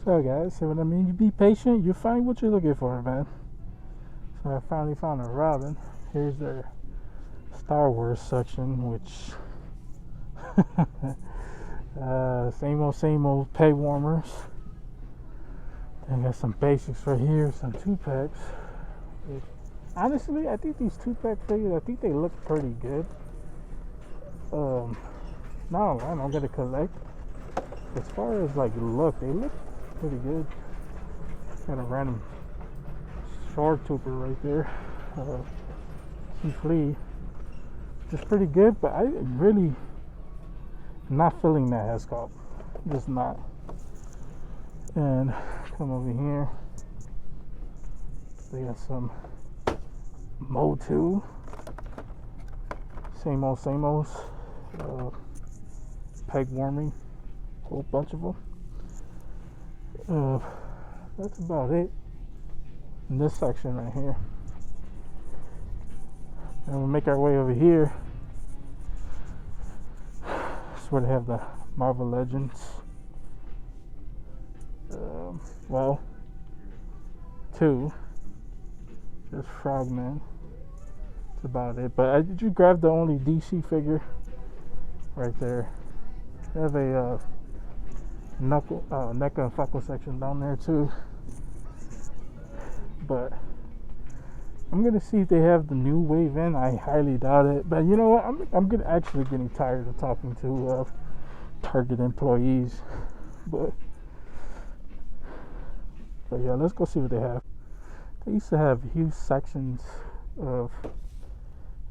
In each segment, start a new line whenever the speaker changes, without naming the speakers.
So guys, see what I mean? You be patient, you find what you're looking for, man. So I finally found a Robin. Here's their Star Wars section, which same old peg warmers. I got some basics right here, some 2-packs. Honestly, I think these 2-pack figures, I think they look pretty good. No, I'm gonna collect. As far as like look, they look pretty good. Got a random short trooper right there. Keith Lee. Just pretty good, but I really not feeling that head sculpt. Just not. And come over here. They got some Mo2. Same old. Peg warming. A whole bunch of them. That's about it in this section right here. And we'll make our way over here. That's where they have the Marvel Legends. Well, 2. Just Frogman. That's about it. But I did you grab the only DC figure right there. They have a NECA and Funko section down there too. But I'm gonna see if they have the new wave in. I highly doubt it. But you know what? I'm actually getting tired of talking to Target employees. But yeah, let's go see what they have. They used to have huge sections of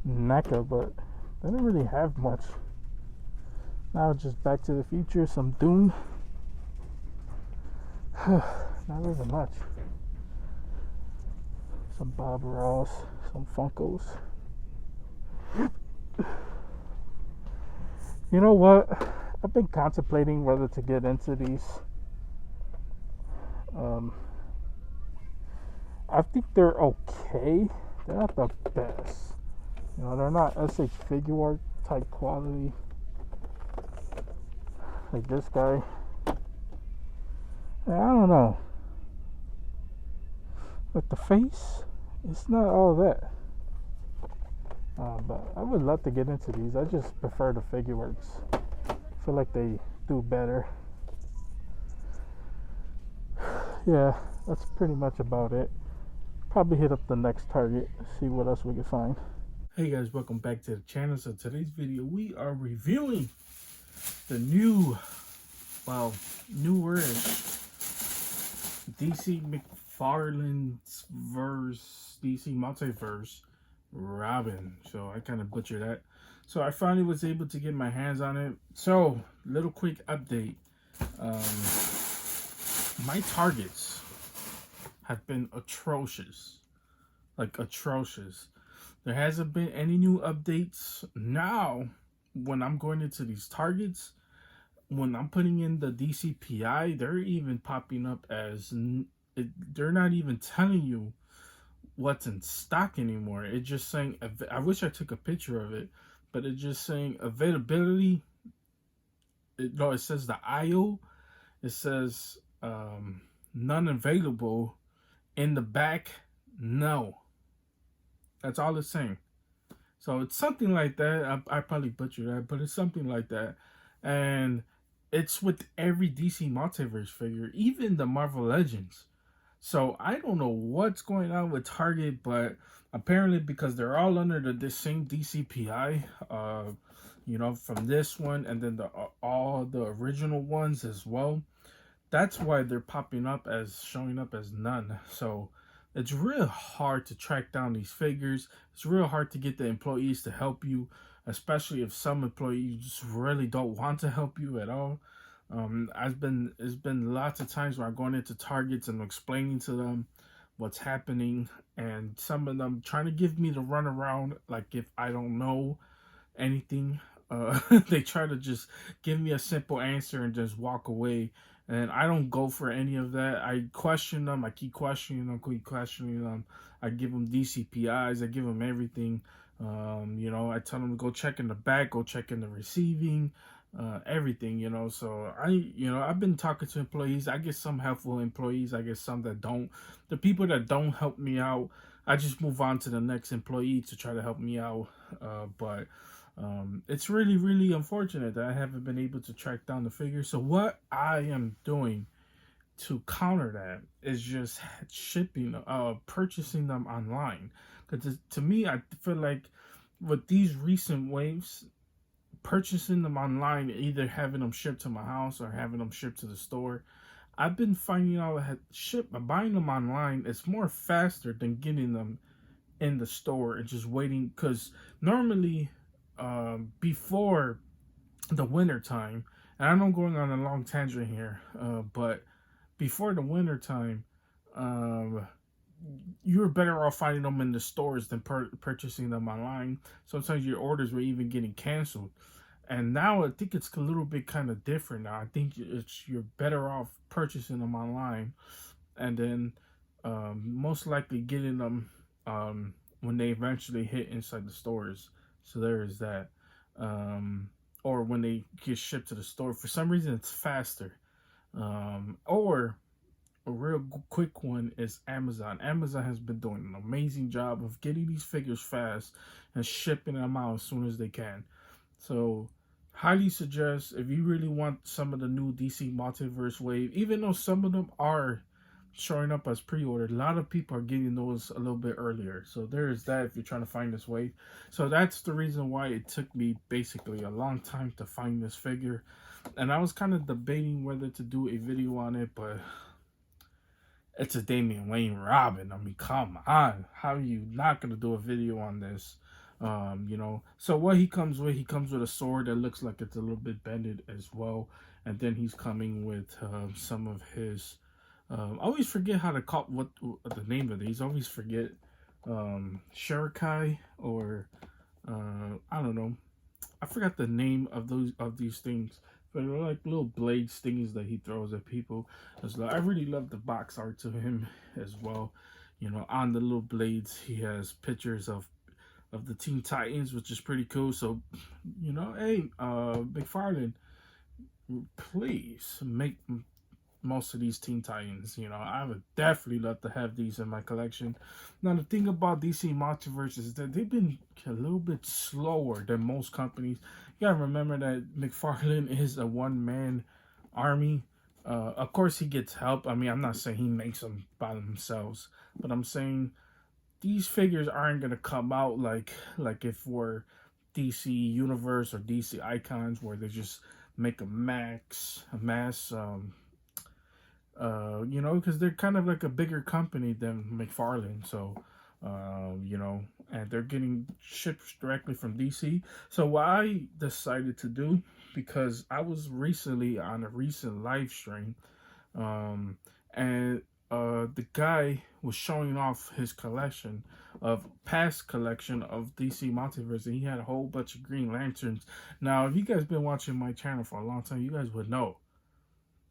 NECA, but they don't really have much. Now just Back to the Future, some Doom. Not really much. Some Bob Ross, some Funkos. You know what? I've been contemplating whether to get into these. I think they're okay. They're not the best. You know, they're not SH figure art type quality. Like this guy. I don't know. But the face, it's not all that. But I would love to get into these. I just prefer the figure works. I feel like they do better. Yeah, that's pretty much about it. Probably hit up the next Target, see what else we can find. Hey guys, welcome back to the channel. So today's video, we are reviewing the newer DC McFarlane's DC Multiverse Robin. So I kind of butchered that. So I finally was able to get my hands on it. So little quick update. My targets have been atrocious. Like atrocious. There hasn't been any new updates. Now, when I'm going into these targets, when I'm putting in the DCPI, they're even popping up as they're not even telling you what's in stock anymore. It's just saying, I wish I took a picture of it, but it's just saying availability. It says the IO. It says none available. In the back, no. That's all it's saying. So it's something like that. I probably butchered that, but it's something like that. And it's with every DC Multiverse figure, even the Marvel Legends. So I don't know what's going on with Target, but apparently because they're all under the same DCPI, from this one and then all the original ones as well. That's why they're showing up as none. So it's real hard to track down these figures. It's real hard to get the employees to help you, especially if some employees just really don't want to help you at all. It's been lots of times where I'm going into Targets and explaining to them what's happening, and some of them trying to give me the runaround, like if I don't know anything. They try to just give me a simple answer and just walk away. And I don't go for any of that. I question them. I keep questioning them. I give them DCPIs. I give them everything. I tell them to go check in the back, go check in the receiving. everything, you know. So I've been talking to employees. I get some helpful employees, I get some that don't. The people that don't help me out, I just move on to the next employee to try to help me out. But it's really, really unfortunate that I haven't been able to track down the figures. So what I am doing to counter that is just shipping, purchasing them online. Because to me, I feel like with these recent waves, purchasing them online, either having them shipped to my house or having them shipped to the store, I've been finding out that buying them online is more faster than getting them in the store and just waiting. Because normally, before the winter time, and I know I'm going on a long tangent here, but before the winter time, um, you were better off finding them in the stores than purchasing them online. Sometimes your orders were even getting canceled. And now I think it's a little bit kind of different now. I think you're better off purchasing them online, and then most likely getting them when they eventually hit inside the stores. So there is that. Or when they get shipped to the store. For some reason, it's faster. Or a real quick one is Amazon. Amazon has been doing an amazing job of getting these figures fast and shipping them out as soon as they can. So highly suggest, if you really want some of the new DC Multiverse wave, even though some of them are showing up as pre-ordered, a lot of people are getting those a little bit earlier. So there is that if you're trying to find this wave. So that's the reason why it took me basically a long time to find this figure. And I was kind of debating whether to do a video on it, but it's a Damian Wayne Robin. I mean, come on. How are you not going to do a video on this? So what he comes with a sword that looks like it's a little bit bended as well. And then he's coming with some of his, I always forget how to call what the name of these. I always forget Shurikai or I don't know. I forgot the name of these things, but they're like little blade stings that he throws at people. I really love the box art to him as well. On the little blades, he has pictures of the Teen Titans, which is pretty cool. So, hey, McFarlane, please make most of these Teen Titans. I would definitely love to have these in my collection. Now, the thing about DC Multiverse is that they've been a little bit slower than most companies. You gotta remember that McFarlane is a one-man army. Of course, he gets help. I mean, I'm not saying he makes them by themselves, but I'm saying these figures aren't gonna come out like if we're DC Universe or DC Icons, where they just make a mass, because they're kind of like a bigger company than McFarlane. So, and they're getting shipped directly from DC. So what I decided to do, because I was recently on a recent live stream, and the guy was showing off his past collection of DC Multiverse, and he had a whole bunch of Green Lanterns. Now, if you guys been watching my channel for a long time, you guys would know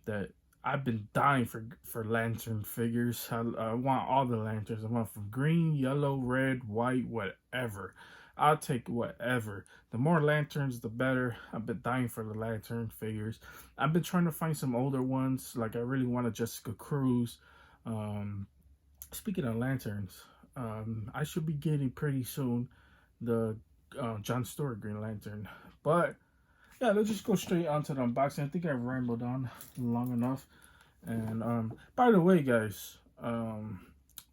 that I've been dying for lantern figures. I want all the lanterns. I want from green, yellow, red, white, whatever. I'll take whatever. The more lanterns, the better. I've been dying for the lantern figures. I've been trying to find some older ones. Like, I really want a Jessica Cruz. Speaking of lanterns, I should be getting pretty soon the John Stewart Green Lantern. But yeah, let's just go straight onto the unboxing. I think I rambled on long enough. And by the way, guys,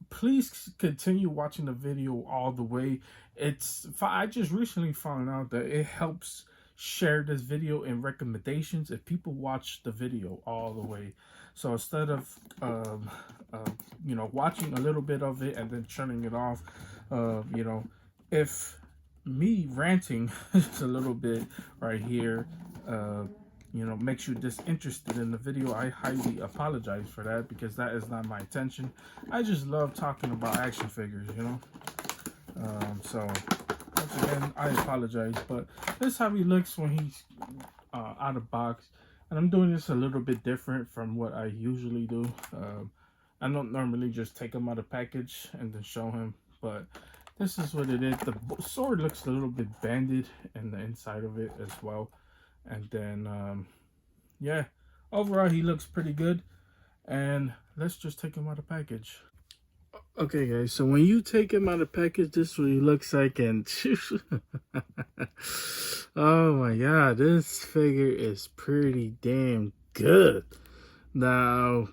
please continue watching the video all the way. I just recently found out that it helps share this video in recommendations if people watch the video all the way. So instead of watching a little bit of it and then turning it off, if me ranting just a little bit right here makes you disinterested in the video, I highly apologize for that, because that is not my intention. I just love talking about action figures, so once again, I apologize. But this is how he looks when he's out of box, and I'm doing this a little bit different from what I usually do. I don't normally just take him out of package and then show him, but this is what it is. The sword looks a little bit banded in the inside of it as well. And then yeah, overall he looks pretty good. And let's just take him out of package. Okay, guys, so when you take him out of package, this is what he looks like. And oh my god, this figure is pretty damn good. Now,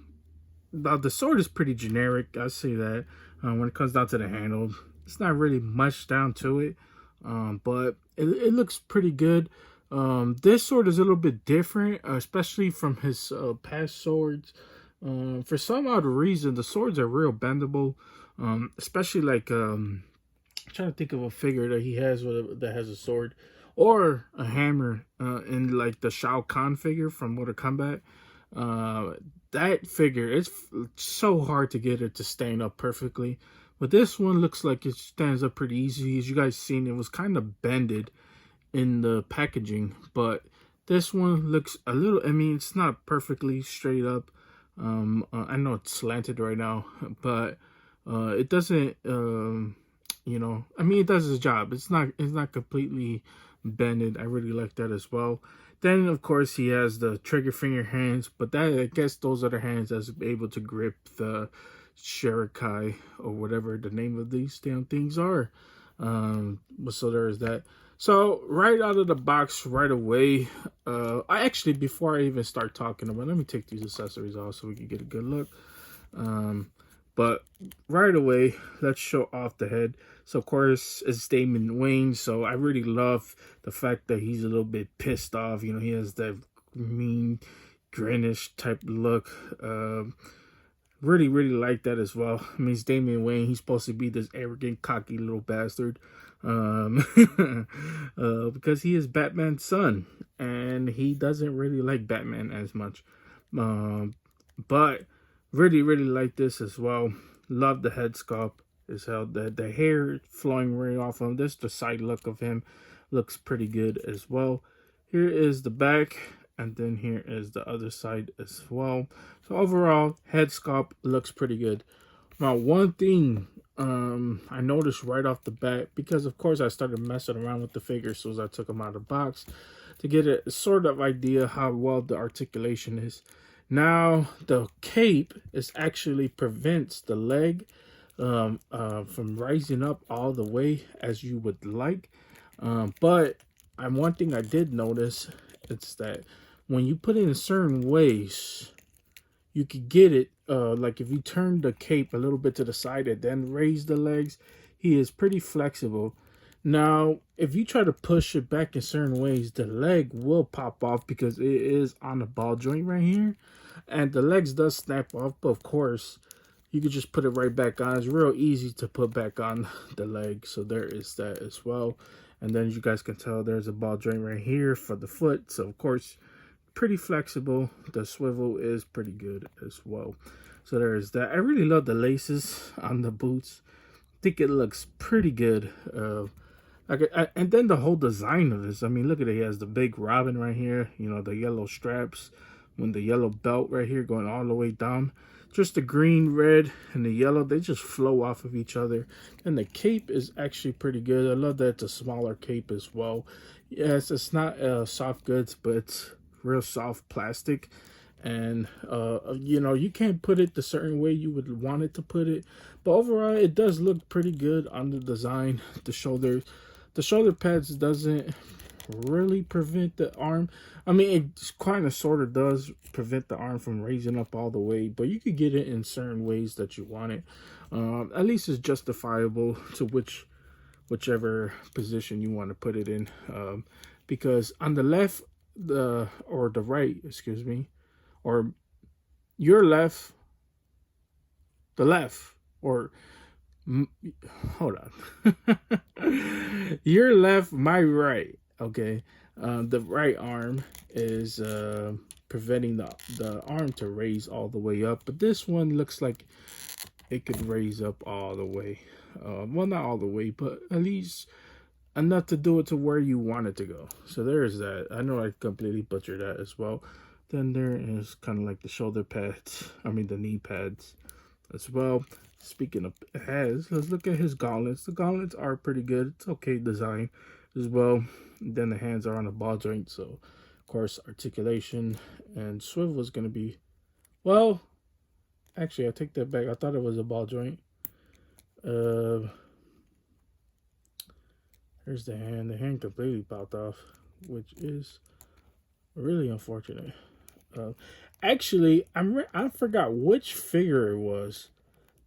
the sword is pretty generic, I see that. When it comes down to the handle, it's not really much down to it, but it looks pretty good. This sword is a little bit different, especially from his past swords. For some odd reason, the swords are real bendable, especially like I'm trying to think of a figure that he has that has a sword or a hammer in like the Shao Kahn figure from Mortal Kombat. That figure, it's so hard to get it to stand up perfectly, but this one looks like it stands up pretty easy. As you guys seen, it was kind of bended in the packaging, but this one looks a little, I mean, it's not perfectly straight up. I know it's slanted right now, but it doesn't you know, I mean, it does its job. It's not completely bended. I really like that as well. Then of course he has the trigger finger hands, but that, I guess those are the hands that's able to grip the Shurikai or whatever the name of these damn things are. So there's that. So right out of the box right away, I actually, before I even start talking about, let me take these accessories off so we can get a good look. But right away, let's show off the head. So of course it's Damian Wayne, so I really love the fact that he's a little bit pissed off. You know, he has that mean grinish type look. Really like that as well. I mean, it's Damian Wayne. He's supposed to be this arrogant, cocky little bastard. Because he is Batman's son. And he doesn't really like Batman as much. But really like this as well. Love the head sculpt. Is how the hair flowing right off of him. This the side look of him. Looks pretty good as well. Here is the back. And then here is the other side as well. So overall, head sculpt looks pretty good. Now, one thing I noticed right off the bat, because of course I started messing around with the figure as soon as I took them out of the box to get a sort of idea how well the articulation is. Now, the cape is actually prevents the leg from rising up all the way as you would like. But one thing I did notice, it's that when you put it in certain ways, you could get it, like if you turn the cape a little bit to the side and then raise the legs, he is pretty flexible. Now, if you try to push it back in certain ways, the leg will pop off because it is on the ball joint right here. And the legs does snap off, but of course, you could just put it right back on. It's real easy to put back on the leg. So there is that as well. And then as you guys can tell, there's a ball joint right here for the foot. So of course, pretty flexible. The swivel is pretty good as well. So there's that. I really love the laces on the boots. I think it looks pretty good. And then the whole design of this. I mean, look at it. He has the big robin right here. You know, the yellow straps. When the yellow belt right here going all the way down. Just the green, red, and the yellow, they just flow off of each other. And the cape is actually pretty good. I love that it's a smaller cape as well. Yes, it's not soft goods, but it's real soft plastic. And, you know, you can't put it the certain way you would want it to put it. But overall, it does look pretty good on the design. The shoulder pads doesn't really prevent the arm. I mean, it kind of sort of does prevent the arm from raising up all the way, but you could get it in certain ways that you want it. At least it's justifiable to whichever position you want to put it in, because on the left, the right, excuse me, or your left, the left, or hold on, your left, my right. Okay, the right arm is preventing the arm to raise all the way up, but this one looks like it could raise up all the way. Well, not all the way, but at least enough to do it to where you want it to go. So there's that. I know I completely butchered that as well. Then there is kind of like the shoulder pads, I mean the knee pads as well. Speaking of pads, let's look at his gauntlets. The gauntlets are pretty good. It's okay design as well. Then the hands are on the ball joint, so of course, articulation and swivel is going to be, well, actually, I take that back. I thought it was a ball joint. Here's the hand. The hand completely popped off, which is really unfortunate. Actually, I forgot which figure it was,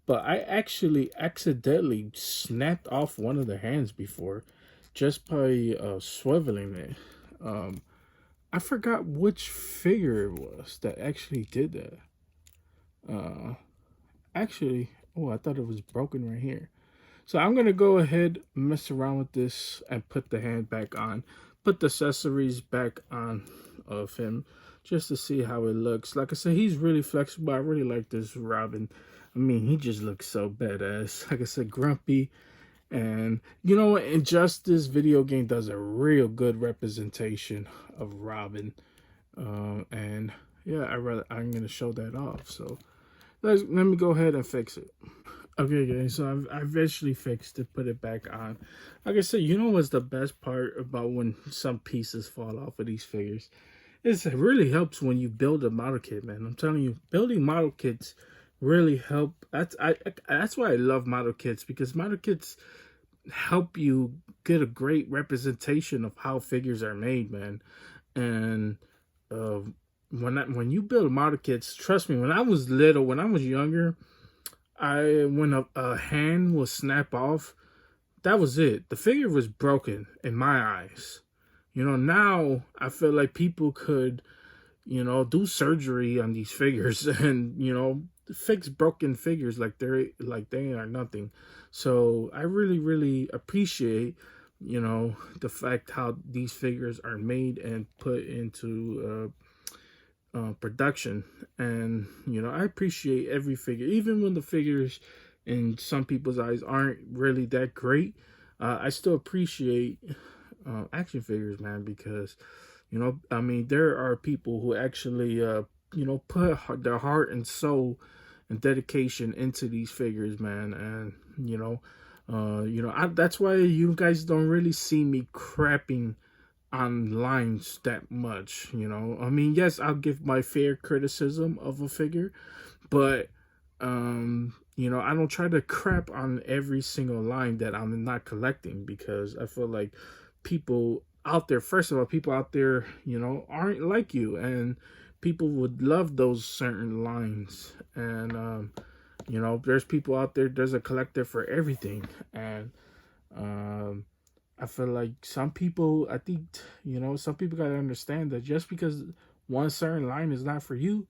but I actually accidentally snapped off one of the hands before, just by swiveling it. I forgot which figure it was that actually did that. Actually, oh, I thought it was broken right here. So I'm going to go ahead, mess around with this, and put the hand back on. Put the accessories back on of him, just to see how it looks. Like I said, he's really flexible. I really like this Robin. I mean, he just looks so badass. Like I said, grumpy. And, you know, Injustice video game does a real good representation of Robin. And, yeah, I'm going to show that off. So, let me go ahead and fix it. Okay, guys, so I eventually fixed it, put it back on. Like I said, you know what's the best part about when some pieces fall off of these figures? It really helps when you build a model kit, man. I'm telling you, building model kits really help. That's why I love model kits, because model kits help you get a great representation of how figures are made, man. And when you build model kits, trust me, when I was little, when I was younger, when a hand will snap off, that was it. The figure was broken in my eyes. You know, now I feel like people could, you know, do surgery on these figures and, you know, fix broken figures like they are nothing. So I really, really appreciate, you know, the fact how these figures are made and put into production. And, you know, I appreciate every figure, even when the figures in some people's eyes aren't really that great. I still appreciate action figures, man, because, you know, I mean, there are people who actually you know, put their heart and soul and dedication into these figures, man. And you know, that's why you guys don't really see me crapping on lines that much. You know, I mean, yes, I'll give my fair criticism of a figure, but you know, I don't try to crap on every single line that I'm not collecting, because I feel like people out there, first of all, people out there, you know, aren't like you, and people would love those certain lines. And you know, there's people out there, there's a collector for everything. And I feel like some people, I think, you know, some people got to understand that just because one certain line is not for you,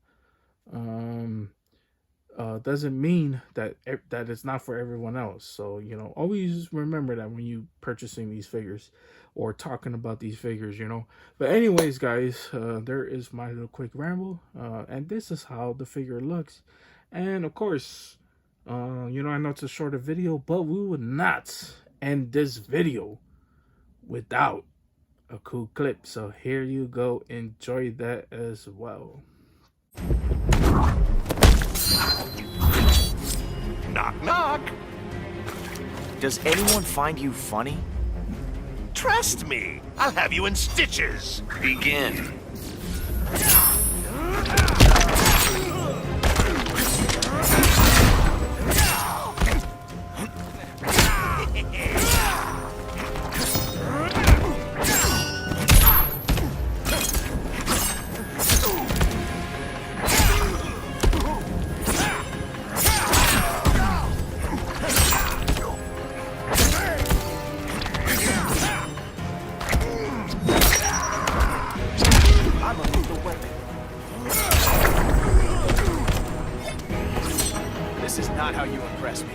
doesn't mean that it's not for everyone else. So, you know, always remember that when you purchasing these figures or talking about these figures, you know. But anyways, guys, there is my little quick ramble, and this is how the figure looks. And of course, you know, I know it's a shorter video, but we would not end this video without a cool clip. So here you go, enjoy that as well.
Knock, knock. Does anyone find you funny? Trust me, I'll have you in stitches. Begin. This is not how you impress me.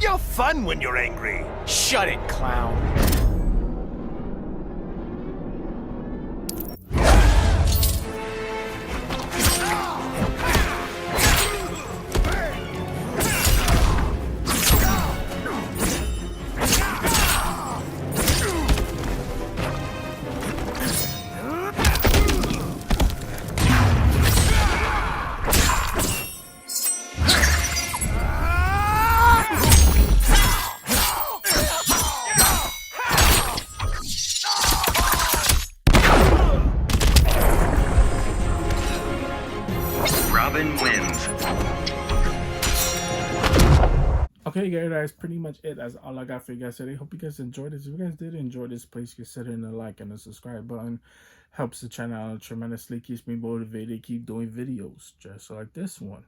You're fun when you're angry. Shut it, clown.
Okay, guys, that's pretty much it. That's all I got for you guys today. Hope you guys enjoyed this. If you guys did enjoy this, please consider hitting the like and the subscribe button. Helps the channel out tremendously. Keeps me motivated. Keep doing videos just like this one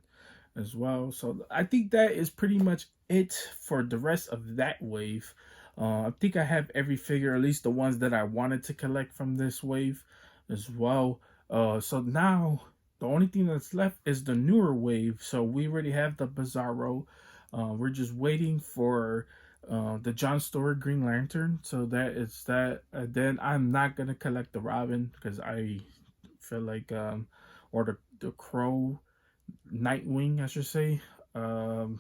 as well. So I think that is pretty much it for the rest of that wave. I think I have every figure, at least the ones that I wanted to collect from this wave as well. So now the only thing that's left is the newer wave. So we already have the Bizarro. We're just waiting for the John Stewart Green Lantern. So that is that. Then I'm not gonna collect the Robin because I feel like or the Crow Nightwing, I should say. You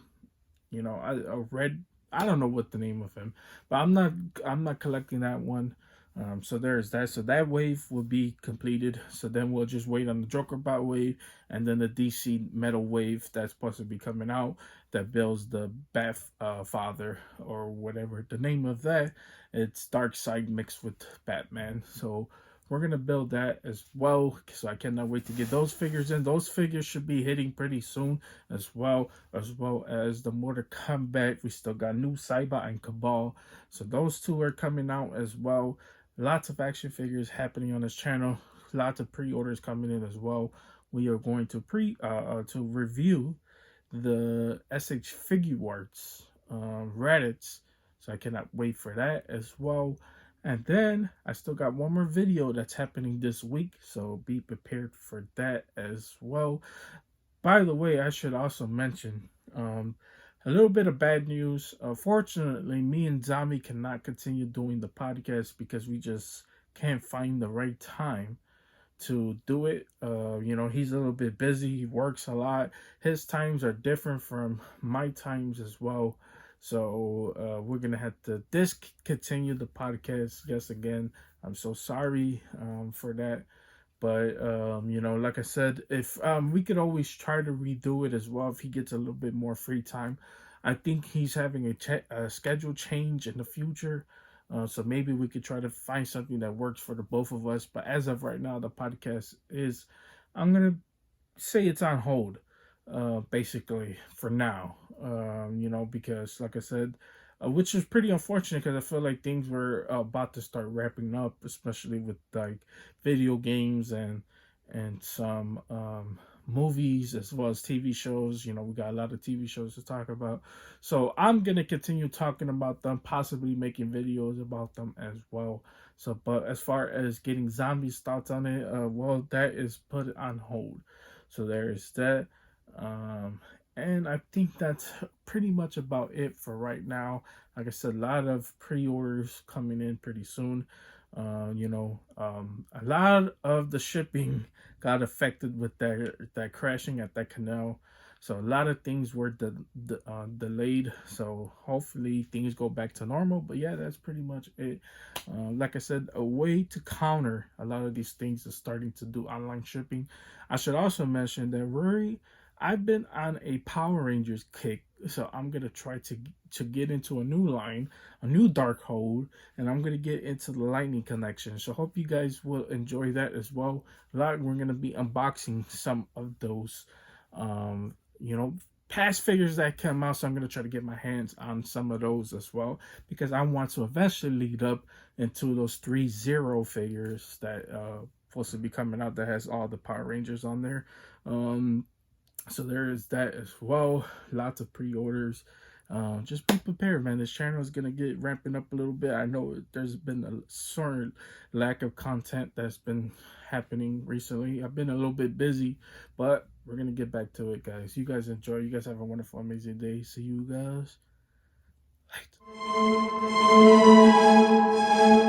know, a red. I don't know what the name of him, but I'm not collecting that one. So there's that. So that wave will be completed. So then we'll just wait on the Joker Bot wave, and then the DC Metal wave that's supposed to be coming out that builds the Bat Father or whatever the name of that. It's Darkseid mixed with Batman. So we're gonna build that as well. So I cannot wait to get those figures in. Those figures should be hitting pretty soon as well as the Mortal Kombat. We still got new Cybot and Cabal. So those two are coming out as well. Lots of action figures happening on this channel. Lots of pre-orders coming in as well. We are going to to review the SH Figuarts Reddits. So I cannot wait for that as well. And then I still got one more video that's happening this week, so be prepared for that as well. By the way, I should also mention a little bit of bad news. Fortunately, me and Zombie cannot continue doing the podcast because we just can't find the right time to do it. You know, he's a little bit busy. He works a lot. His times are different from my times as well. So we're gonna have to discontinue the podcast yes again. I'm so sorry for that, but you know, like I said, if we could always try to redo it as well if he gets a little bit more free time. I think he's having a schedule change in the future, so maybe we could try to find something that works for the both of us. But as of right now, the podcast is, I'm gonna say it's on hold, basically for now. You know, because like I said, which is pretty unfortunate because I feel like things were about to start wrapping up, especially with like video games and some movies as well as TV shows. You know, we got a lot of TV shows to talk about, so I'm gonna continue talking about them, possibly making videos about them as well. So, but as far as getting Zombie's thoughts on it, well, that is put on hold. So there is that. And I think that's pretty much about it for right now. Like I said, a lot of pre-orders coming in pretty soon. You know, a lot of the shipping got affected with that crashing at that canal. So a lot of things were delayed. So hopefully things go back to normal. But yeah, that's pretty much it. Like I said, a way to counter a lot of these things is starting to do online shipping. I should also mention that I've been on a Power Rangers kick, so I'm gonna try to get into a new line, a new Darkhold, and I'm gonna get into the Lightning Connection. So hope you guys will enjoy that as well. We're gonna be unboxing some of those, you know, past figures that come out. So I'm gonna try to get my hands on some of those as well because I want to eventually lead up into those 3-0 figures that supposed to be coming out that has all the Power Rangers on there. So there is that as well. Lots of pre-orders. Just be prepared, man. This channel is gonna get ramping up a little bit. I know there's been a certain lack of content that's been happening recently. I've been a little bit busy, but we're gonna get back to it, guys. You guys enjoy. You guys have a wonderful, amazing day. See you guys later.